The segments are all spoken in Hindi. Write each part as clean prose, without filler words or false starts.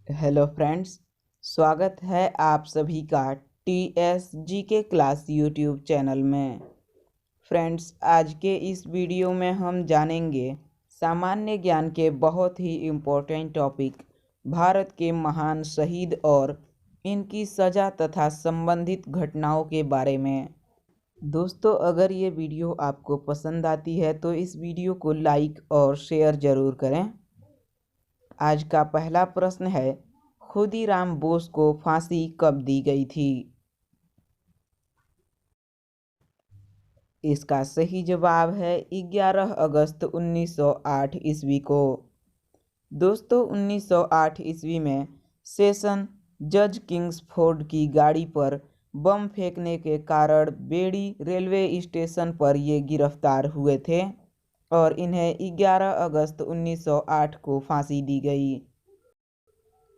हेलो फ्रेंड्स, स्वागत है आप सभी का TSG के क्लास यूट्यूब चैनल में। फ्रेंड्स, आज के इस वीडियो में हम जानेंगे सामान्य ज्ञान के बहुत ही इम्पोर्टेंट टॉपिक भारत के महान शहीद और इनकी सजा तथा संबंधित घटनाओं के बारे में। दोस्तों, अगर ये वीडियो आपको पसंद आती है तो इस वीडियो को लाइक और शेयर ज़रूर करें। आज का पहला प्रश्न है, खुदीराम बोस को फांसी कब दी गई थी? इसका सही जवाब है 11 अगस्त 1908 ईस्वी को। दोस्तों, 1908 ईस्वी में सेशन जज किंग्सफोर्ड की गाड़ी पर बम फेंकने के कारण बेड़ी रेलवे स्टेशन पर ये गिरफ्तार हुए थे और इन्हें 11 अगस्त 1908 को फांसी दी गई।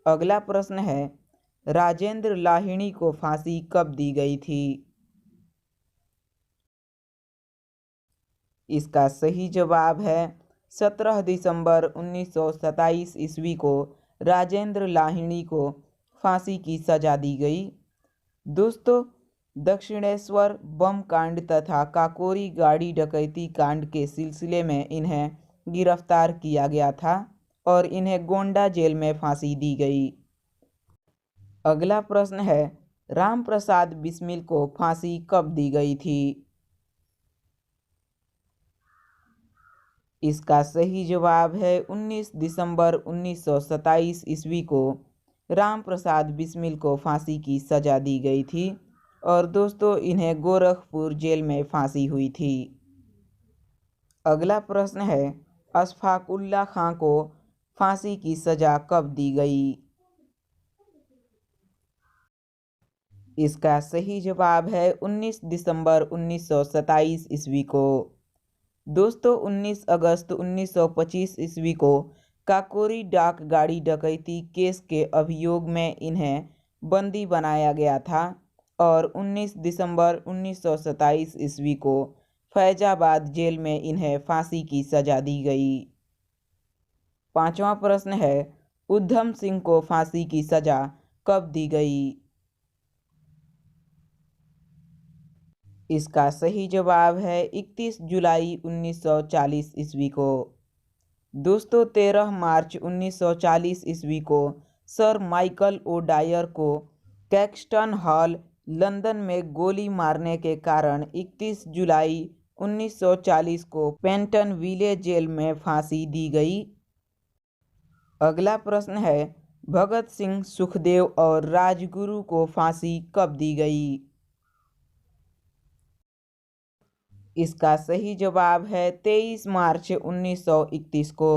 अगला प्रश्न है, राजेंद्र लाहिड़ी को फांसी कब दी गई थी? इसका सही जवाब है 17 दिसंबर 1927 ईस्वी को राजेंद्र लाहिड़ी को फांसी की सजा दी गई। दोस्तों, दक्षिणेश्वर बम कांड तथा काकोरी गाड़ी डकैती कांड के सिलसिले में इन्हें गिरफ्तार किया गया था और इन्हें गोंडा जेल में फांसी दी गई। अगला प्रश्न है, रामप्रसाद बिस्मिल को फांसी कब दी गई थी? इसका सही जवाब है 19 दिसंबर 1927 ईस्वी को रामप्रसाद बिस्मिल को फांसी की सजा दी गई थी और दोस्तों, इन्हें गोरखपुर जेल में फांसी हुई थी। अगला प्रश्न है, अशफाक उल्लाह खां को फांसी की सजा कब दी गई? इसका सही जवाब है 19 दिसंबर 1927 ईस्वी को। दोस्तों, 19 अगस्त 1925 ईस्वी को काकोरी डाक गाड़ी डकैती केस के अभियोग में इन्हें बंदी बनाया गया था और 19 दिसंबर 1927 ईस्वी को फैजाबाद जेल में इन्हें फांसी की सजा दी गई। पांचवा प्रश्न है, उधम सिंह को फांसी की सजा कब दी गई? इसका सही जवाब है 31 जुलाई 1940 ईस्वी को। दोस्तों, 13 मार्च 1940 ईस्वी को सर माइकल ओडायर को कैक्सटन हॉल लंदन में गोली मारने के कारण 31 जुलाई 1940 को पेंटन विले जेल में फांसी दी गई। अगला प्रश्न है, भगत सिंह, सुखदेव और राजगुरु को फांसी कब दी गई? इसका सही जवाब है 23 मार्च 1931 को।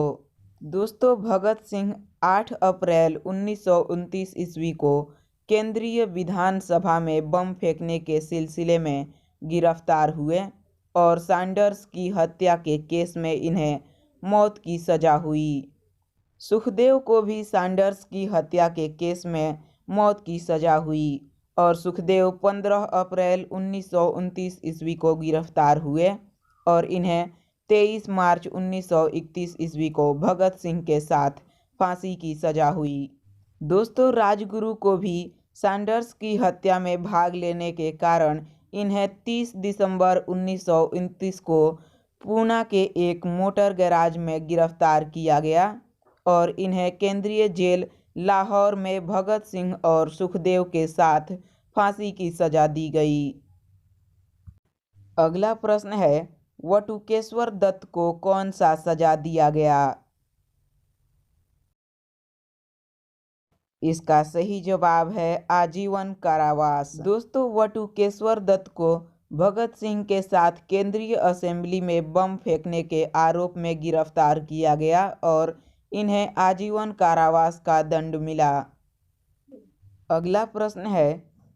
दोस्तों, भगत सिंह 8 अप्रैल 1929 ईस्वी को केंद्रीय विधानसभा में बम फेंकने के सिलसिले में गिरफ्तार हुए और सैंडर्स की हत्या के केस में इन्हें मौत की सजा हुई। सुखदेव को भी सैंडर्स की हत्या के केस में मौत की सजा हुई और सुखदेव 15 अप्रैल 1929 ईस्वी को गिरफ्तार हुए और इन्हें 23 मार्च 1931 ईस्वी को भगत सिंह के साथ फांसी की सजा हुई। दोस्तों, राजगुरु को भी सैंडर्स की हत्या में भाग लेने के कारण इन्हें 30 दिसंबर 1929 को पूना के एक मोटर गैराज में गिरफ्तार किया गया और इन्हें केंद्रीय जेल लाहौर में भगत सिंह और सुखदेव के साथ फांसी की सजा दी गई। अगला प्रश्न है, वटुकेश्वर दत्त को कौन सा सजा दिया गया? इसका सही जवाब है आजीवन कारावास। दोस्तों, वटुकेश्वर दत्त को भगत सिंह के साथ केंद्रीय असेंबली में बम फेंकने के आरोप में गिरफ्तार किया गया और इन्हें आजीवन कारावास का दंड मिला। अगला प्रश्न है,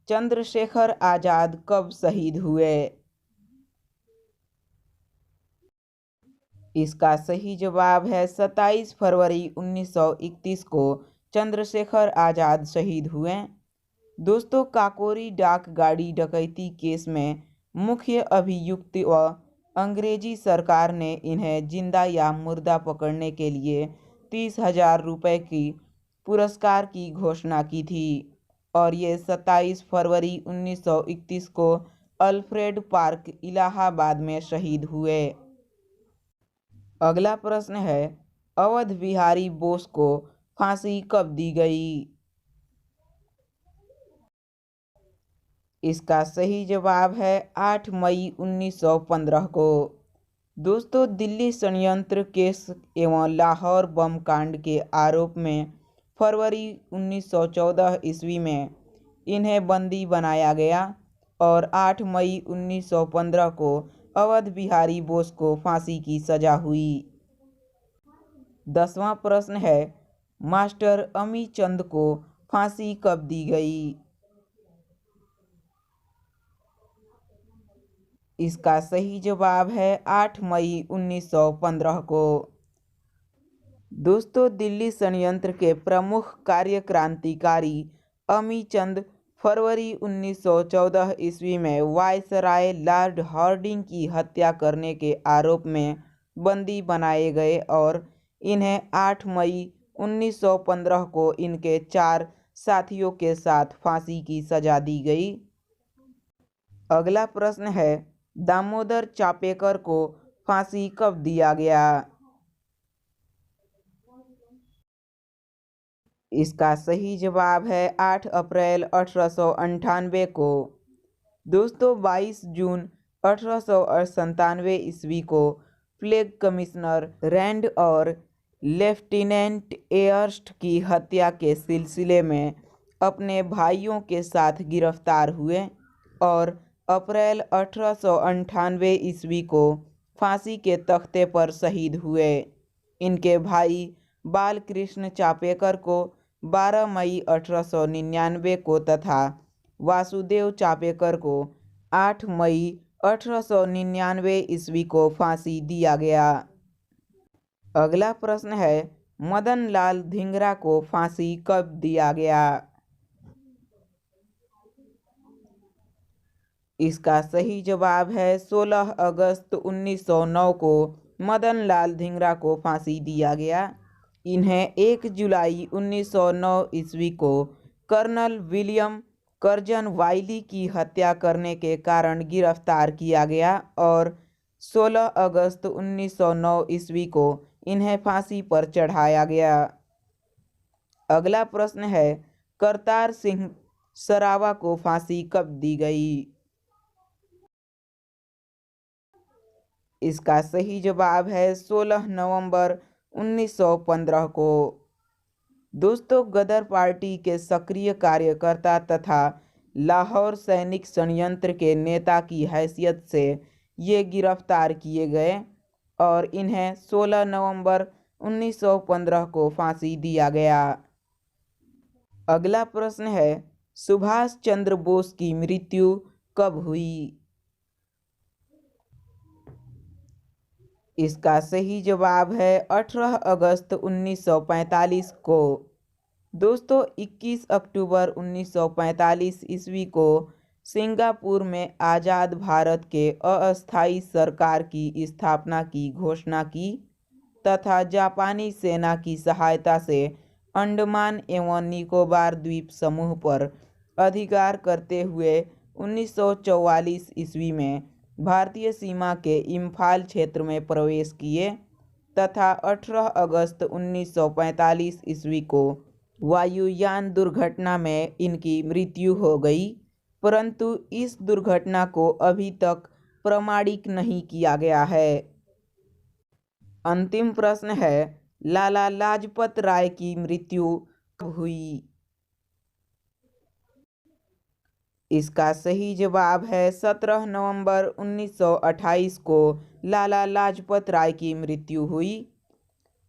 चंद्रशेखर आजाद कब शहीद हुए? इसका सही जवाब है 27 फरवरी 1931 को चंद्रशेखर आजाद शहीद हुए। दोस्तों, काकोरी डाक गाड़ी डकैती केस में मुख्य अभियुक्त व अंग्रेजी सरकार ने इन्हें जिंदा या मुर्दा पकड़ने के लिए 30,000 रुपये की पुरस्कार की घोषणा की थी और ये 27 फरवरी 1931 को अल्फ्रेड पार्क इलाहाबाद में शहीद हुए। अगला प्रश्न है, अवध बिहारी बोस को फांसी कब दी गई? इसका सही जवाब है 8 मई 1915 को। दोस्तों, दिल्ली षड्यंत्र केस एवं लाहौर बम कांड के आरोप में फरवरी 1914 ईस्वी में इन्हें बंदी बनाया गया और 8 मई 1915 को अवध बिहारी बोस को फांसी की सजा हुई। 10वां प्रश्न है, मास्टर अमीचंद को फांसी कब दी गई? इसका सही जवाब है 8 मई 1915 को। दोस्तों, दिल्ली षड्यंत्र के प्रमुख कार्यक्रांतिकारी अमीचंद फरवरी 1914 ईस्वी में वायसराय लॉर्ड हार्डिंग की हत्या करने के आरोप में बंदी बनाए गए और इन्हें 8 मई 1915 को इनके 4 साथियों के साथ फांसी की सजा दी गई। अगला प्रश्न है, दामोदर चापेकर को फांसी कब दिया गया? इसका सही जवाब है 8 अप्रैल 1898 को। दोस्तों, 22 जून 1897 ईस्वी को फ्लैग कमिश्नर रैंड और लेफ्टिनेंट एयर्स्ट की हत्या के सिलसिले में अपने भाइयों के साथ गिरफ्तार हुए और अप्रैल 1898 ईस्वी को फांसी के तख्ते पर शहीद हुए। इनके भाई बालकृष्ण चापेकर को 12 मई 1899 को तथा वासुदेव चापेकर को 8 मई 1899 ईस्वी को फांसी दिया गया। अगला प्रश्न है, मदन लाल धिंगरा को फांसी कब दिया गया? इसका सही जवाब है 16 अगस्त 1909 को मदन लाल धिंगरा को फांसी दिया गया। इन्हें 1 जुलाई 1909 ईस्वी को कर्नल विलियम कर्जन वाइली की हत्या करने के कारण गिरफ्तार किया गया और 16 अगस्त 1909 ईस्वी को इन्हें फांसी पर चढ़ाया गया। अगला प्रश्न है, करतार सिंह सरावा को फांसी कब दी गई? इसका सही जवाब है 16 नवंबर 1915 को। दोस्तों, गदर पार्टी के सक्रिय कार्यकर्ता तथा लाहौर सैनिक षड्यंत्र के नेता की हैसियत से ये गिरफ्तार किए गए और इन्हें 16 नवंबर 1915 को फांसी दिया गया। अगला प्रश्न है, सुभाष चंद्र बोस की मृत्यु कब हुई? इसका सही जवाब है 18 अगस्त 1945 को। दोस्तों, 21 अक्टूबर 1945 ईस्वी को सिंगापुर में आज़ाद भारत के अस्थायी सरकार की स्थापना की घोषणा की तथा जापानी सेना की सहायता से अंडमान एवं निकोबार द्वीप समूह पर अधिकार करते हुए 1944 ईस्वी में भारतीय सीमा के इम्फाल क्षेत्र में प्रवेश किए तथा 18 अगस्त 1945 ईस्वी को वायुयान दुर्घटना में इनकी मृत्यु हो गई, परंतु इस दुर्घटना को अभी तक प्रमाणित नहीं किया गया है। अंतिम प्रश्न है, लाला लाजपत राय की मृत्यु कब हुई? इसका सही जवाब है 17 नवंबर 1928 को लाला लाजपत राय की मृत्यु हुई।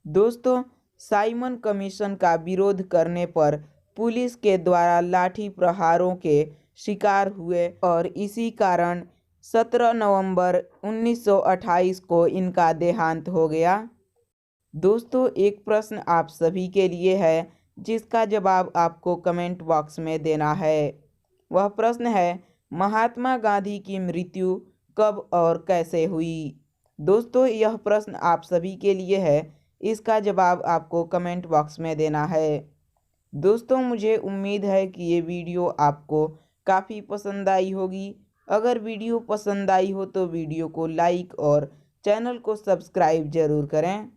दोस्तों, साइमन कमीशन का विरोध करने पर पुलिस के द्वारा लाठी प्रहारों के शिकार हुए और इसी कारण 17 नवंबर 1928 को इनका देहांत हो गया। दोस्तों, एक प्रश्न आप सभी के लिए है जिसका जवाब आपको कमेंट बॉक्स में देना है। वह प्रश्न है, महात्मा गांधी की मृत्यु कब और कैसे हुई? दोस्तों, यह प्रश्न आप सभी के लिए है, इसका जवाब आपको कमेंट बॉक्स में देना है। दोस्तों मुझे उम्मीद है कि ये वीडियो आपको काफ़ी पसंद आई होगी। अगर वीडियो पसंद आई हो तो वीडियो को लाइक और चैनल को सब्सक्राइब ज़रूर करें।